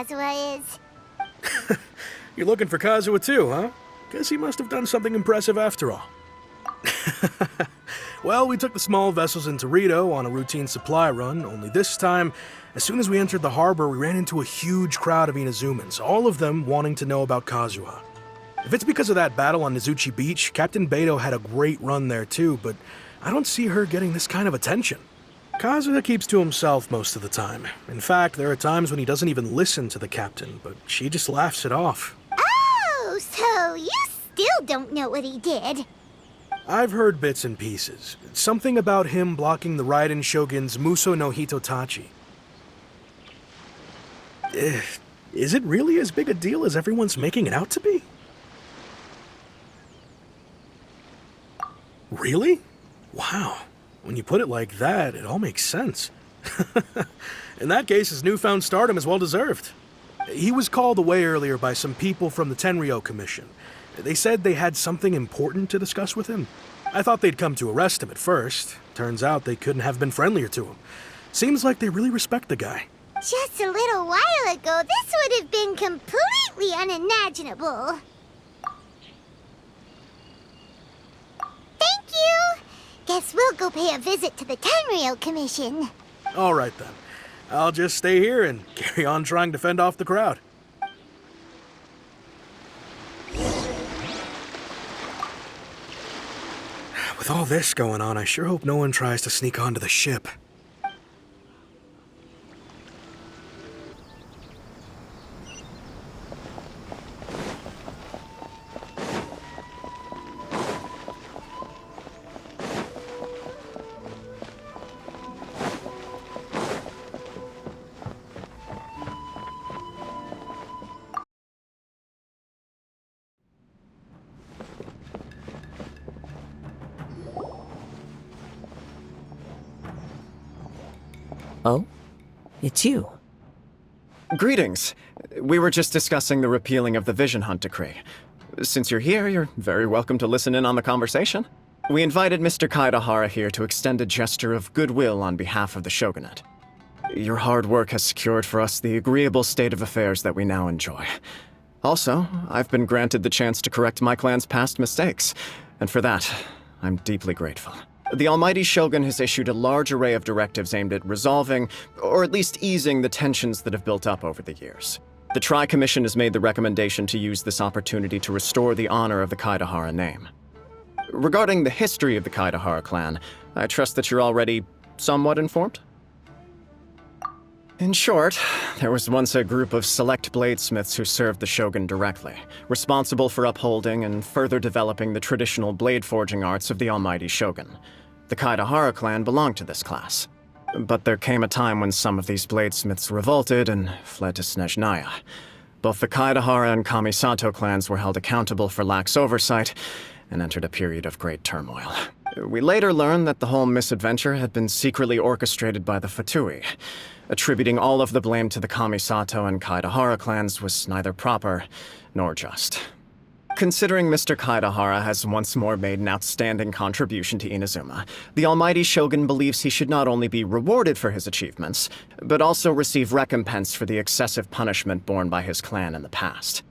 Kazuha is. You're looking for Kazuha too, huh? Guess he must have done something impressive after all. Well, we took the small vessels into Rito on a routine supply run, only this time, as soon as we entered the harbor, we ran into a huge crowd of Inazumans, all of them wanting to know about Kazuha. If it's because of that battle on Nizuchi Beach, Captain Beto had a great run there too, but I don't see her getting this kind of attention. Kazuha keeps to himself most of the time. In fact, there are times when he doesn't even listen to the captain, but she just laughs it off. Oh, so you still don't know what he did? I've heard bits and pieces. Something about him blocking the Raiden Shogun's Muso no Hitotachi. Is it really as big a deal as everyone's making it out to be? Really? Wow. When you put it like that, it all makes sense. In that case, his newfound stardom is well-deserved. He was called away earlier by some people from the Tenryo Commission. They said they had something important to discuss with him. I thought they'd come to arrest him at first. Turns out they couldn't have been friendlier to him. Seems like they really respect the guy. Just a little while ago, this would have been completely unimaginable. Thank you! Guess we'll go pay a visit to the Tenryo Commission. All right then. I'll just stay here and carry on trying to fend off the crowd. With all this going on, I sure hope no one tries to sneak onto the ship. Oh? It's you. Greetings. We were just discussing the repealing of the Vision Hunt Decree. Since you're here, you're very welcome to listen in on the conversation. We invited Mr. Kaidahara here to extend a gesture of goodwill on behalf of the Shogunate. Your hard work has secured for us the agreeable state of affairs that we now enjoy. Also, I've been granted the chance to correct my clan's past mistakes, and for that, I'm deeply grateful. The Almighty Shogun has issued a large array of directives aimed at resolving, or at least easing, the tensions that have built up over the years. The Tri-Commission has made the recommendation to use this opportunity to restore the honor of the Kaidahara name. Regarding the history of the Kaidahara clan, I trust that you're already somewhat informed? In short, there was once a group of select bladesmiths who served the Shogun directly, responsible for upholding and further developing the traditional blade forging arts of the Almighty Shogun. The Kaidahara clan belonged to this class. But there came a time when some of these bladesmiths revolted and fled to Snezhnaya. Both the Kaidahara and Kamisato clans were held accountable for lax oversight and entered a period of great turmoil. We later learned that the whole misadventure had been secretly orchestrated by the Fatui. Attributing all of the blame to the Kamisato and Kaidahara clans was neither proper nor just. Considering Mr. Kaidahara has once more made an outstanding contribution to Inazuma, the Almighty Shogun believes he should not only be rewarded for his achievements, but also receive recompense for the excessive punishment borne by his clan in the past.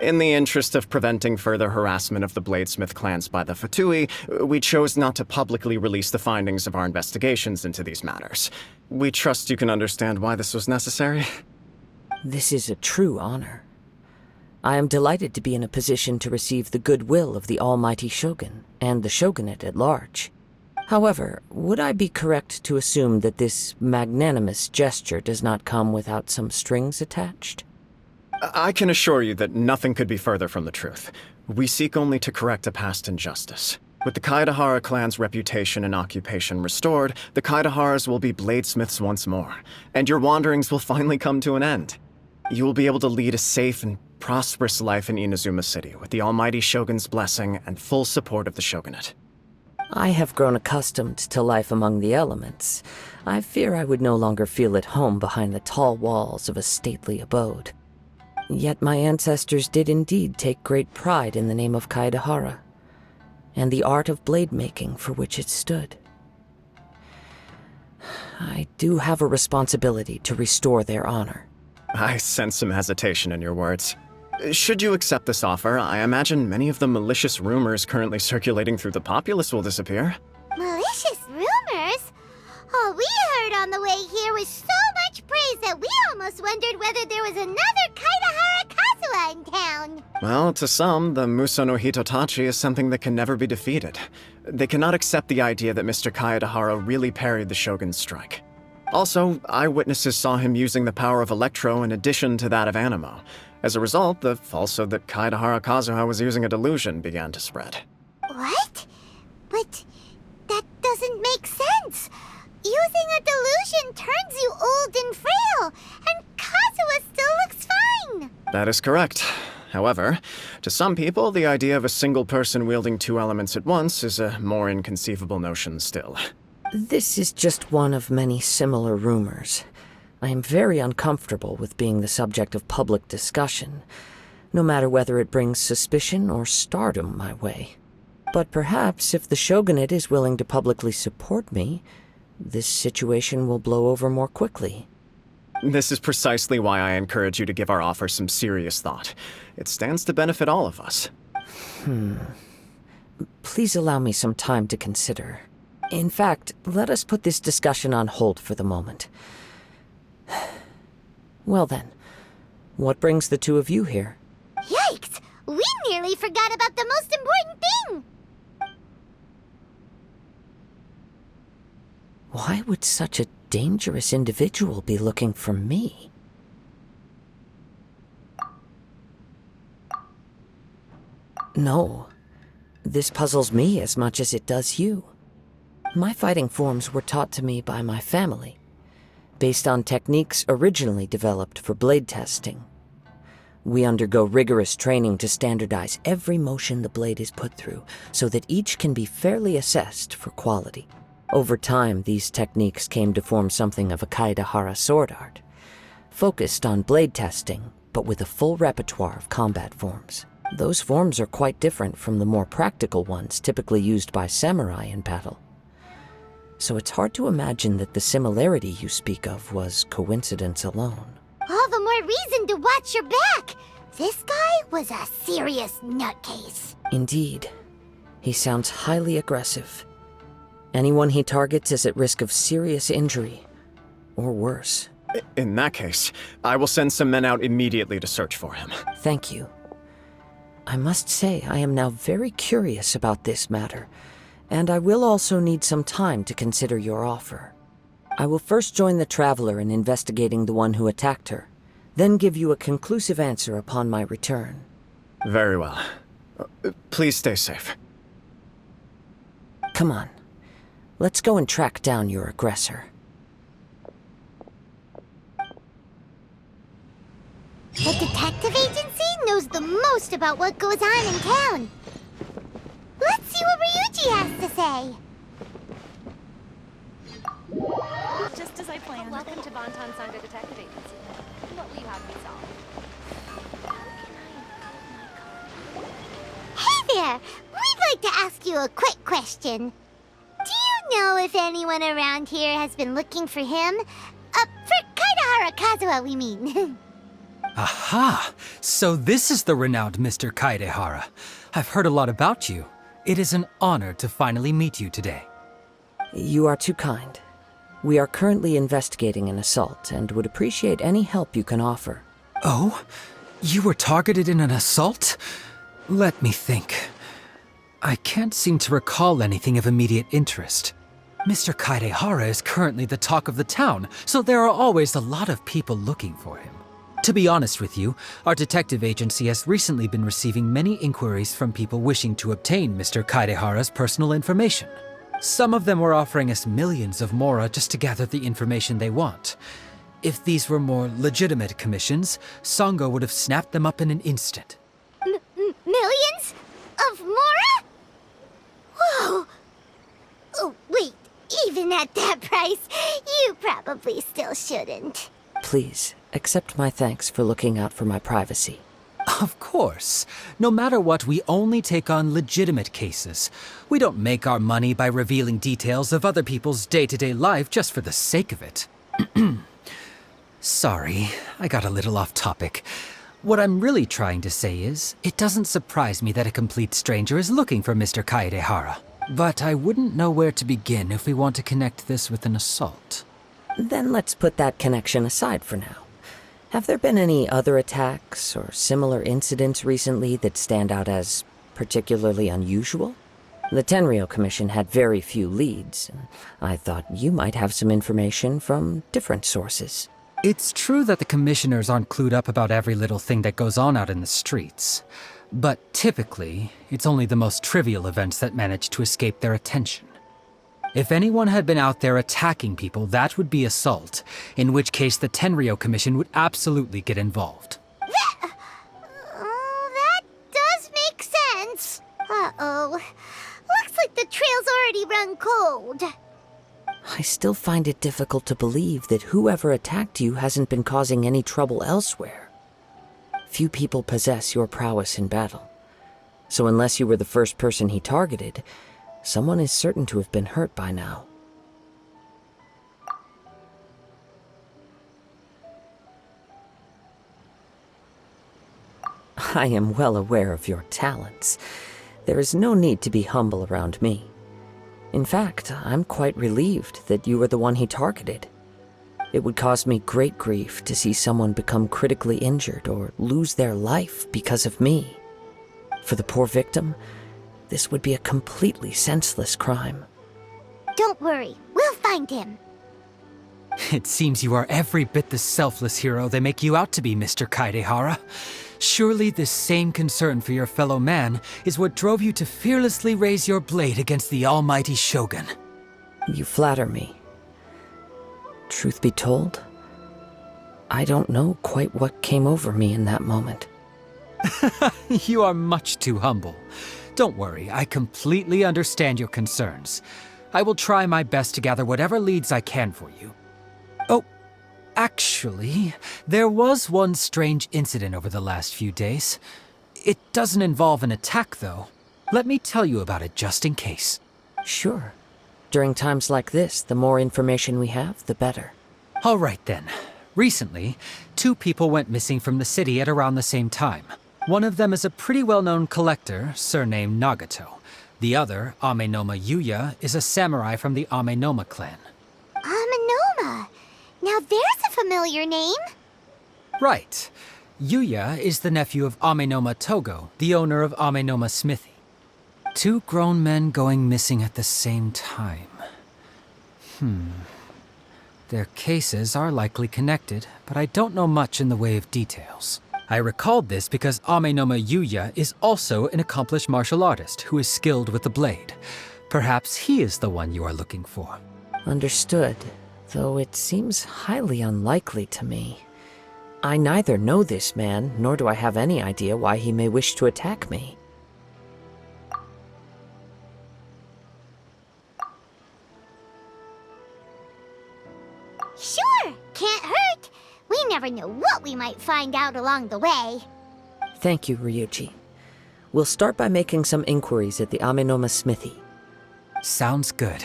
In the interest of preventing further harassment of the bladesmith clans by the Fatui, we chose not to publicly release the findings of our investigations into these matters. We trust you can understand why this was necessary. This is a true honor. I am delighted to be in a position to receive the goodwill of the Almighty Shogun and the Shogunate at large. However, would I be correct to assume that this magnanimous gesture does not come without some strings attached? I can assure you that nothing could be further from the truth. We seek only to correct a past injustice. With the Kaidahara clan's reputation and occupation restored, the Kaidaharas will be bladesmiths once more, and your wanderings will finally come to an end. You will be able to lead a safe and prosperous life in Inazuma City with the Almighty Shogun's blessing and full support of the Shogunate. I have grown accustomed to life among the elements. I fear I would no longer feel at home behind the tall walls of a stately abode. Yet my ancestors did indeed take great pride in the name of Kaidahara, and the art of blade making for which it stood. I do have a responsibility to restore their honor. I sense some hesitation in your words. Should you accept this offer, I imagine many of the malicious rumors currently circulating through the populace will disappear. Malicious rumors? All we heard on the way here was so much praise that we almost wondered whether there was another Kaidahara Kazuha in town. Well, to some, the Muso no Hitotachi is something that can never be defeated. They cannot accept the idea that Mr. Kaedahara really parried the Shogun's strike. Also, eyewitnesses saw him using the power of Electro in addition to that of Animo. As a result, the falsehood that Kaedahara Kazuha was using a delusion began to spread. What? But that doesn't make sense. Using a delusion turns you old and frail, and Kazuha still looks fine. That is correct. However, to some people, the idea of a single person wielding two elements at once is a more inconceivable notion still. This is just one of many similar rumors. I am very uncomfortable with being the subject of public discussion, no matter whether it brings suspicion or stardom my way. But perhaps if the shogunate is willing to publicly support me, this situation will blow over more quickly. This is precisely why I encourage you to give our offer some serious thought. It stands to benefit all of us. Please allow me some time to consider. In fact, let us put this discussion on hold for the moment. Well then, what brings the two of you here? Yikes! We nearly forgot about the most important thing! Why would such a dangerous individual be looking for me? No, this puzzles me as much as it does you. My fighting forms were taught to me by my family, based on techniques originally developed for blade testing. We undergo rigorous training to standardize every motion the blade is put through, so that each can be fairly assessed for quality. Over time, these techniques came to form something of a Kaedahara sword art, focused on blade testing, but with a full repertoire of combat forms. Those forms are quite different from the more practical ones typically used by samurai in battle. So it's hard to imagine that the similarity you speak of was coincidence alone. All the more reason to watch your back! This guy was a serious nutcase. Indeed. He sounds highly aggressive. Anyone he targets is at risk of serious injury, or worse. In that case, I will send some men out immediately to search for him. Thank you. I must say I am now very curious about this matter, and I will also need some time to consider your offer. I will first join the Traveler in investigating the one who attacked her, then give you a conclusive answer upon my return. Very well. Please stay safe. Come on. Let's go and track down your aggressor. The detective agency knows the most about what goes on in town. Let's see what Ryuji has to say. Just as I planned. Welcome to Bonton Sangha Detective Agency. What will you have me solve? Hey there! We'd like to ask you a quick question. Do you know if anyone around here has been looking for him? For Kaedahara Kazuha, we mean. Aha! So this is the renowned Mr. Kaedehara. I've heard a lot about you. It is an honor to finally meet you today. You are too kind. We are currently investigating an assault and would appreciate any help you can offer. Oh? You were targeted in an assault? Let me think. I can't seem to recall anything of immediate interest. Mr. Kaedehara is currently the talk of the town, so there are always a lot of people looking for him. To be honest with you, our detective agency has recently been receiving many inquiries from people wishing to obtain Mr. Kaedehara's personal information. Some of them were offering us millions of mora just to gather the information they want. If these were more legitimate commissions, Sangha would have snapped them up in an instant. Millions? Of mora? Whoa! Oh, wait, even at that price, you probably still shouldn't. Please, accept my thanks for looking out for my privacy. Of course. No matter what, we only take on legitimate cases. We don't make our money by revealing details of other people's day-to-day life just for the sake of it. Sorry, I got a little off topic. What I'm really trying to say is, it doesn't surprise me that a complete stranger is looking for Mr. Kaedehara. But I wouldn't know where to begin if we want to connect this with an assault. Then let's put that connection aside for now. Have there been any other attacks or similar incidents recently that stand out as particularly unusual? The Tenryou Commission had very few leads, and I thought you might have some information from different sources. It's true that the commissioners aren't clued up about every little thing that goes on out in the streets. But typically, it's only the most trivial events that manage to escape their attention. If anyone had been out there attacking people, that would be assault, in which case the Tenryou Commission would absolutely get involved. That does make sense. Uh-oh. Looks like the trail's already run cold. I still find it difficult to believe that whoever attacked you hasn't been causing any trouble elsewhere. Few people possess your prowess in battle. So unless you were the first person he targeted, someone is certain to have been hurt by now. I am well aware of your talents. There is no need to be humble around me. In fact, I'm quite relieved that you were the one he targeted. It would cause me great grief to see someone become critically injured or lose their life because of me. For the poor victim, this would be a completely senseless crime. Don't worry, we'll find him. It seems you are every bit the selfless hero they make you out to be, Mr. Kaedehara. Surely this same concern for your fellow man is what drove you to fearlessly raise your blade against the almighty Shogun. You flatter me. Truth be told, I don't know quite what came over me in that moment. You are much too humble. Don't worry, I completely understand your concerns. I will try my best to gather whatever leads I can for you. Oh, actually, there was one strange incident over the last few days. It doesn't involve an attack, though. Let me tell you about it just in case. Sure. During times like this, the more information we have, the better. All right then. Recently, 2 people went missing from the city at around the same time. One of them is a pretty well-known collector, surnamed Nagato. The other, Amenoma Yuya, is a samurai from the Amenoma clan. Amenoma. Now there's a familiar name. Right. Yuya is the nephew of Amenoma Togo, the owner of Amenoma Smithy. 2 grown men going missing at the same time. Their cases are likely connected, but I don't know much in the way of details. I recalled this because Amenoma Yuya is also an accomplished martial artist who is skilled with the blade. Perhaps he is the one you are looking for. Understood, though it seems highly unlikely to me. I neither know this man, nor do I have any idea why he may wish to attack me. Sure, can't hurt. We never know what we might find out along the way. Thank you, Ryuji. We'll start by making some inquiries at the Amenoma Smithy. Sounds good.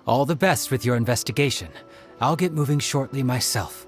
All the best with your investigation. I'll get moving shortly myself.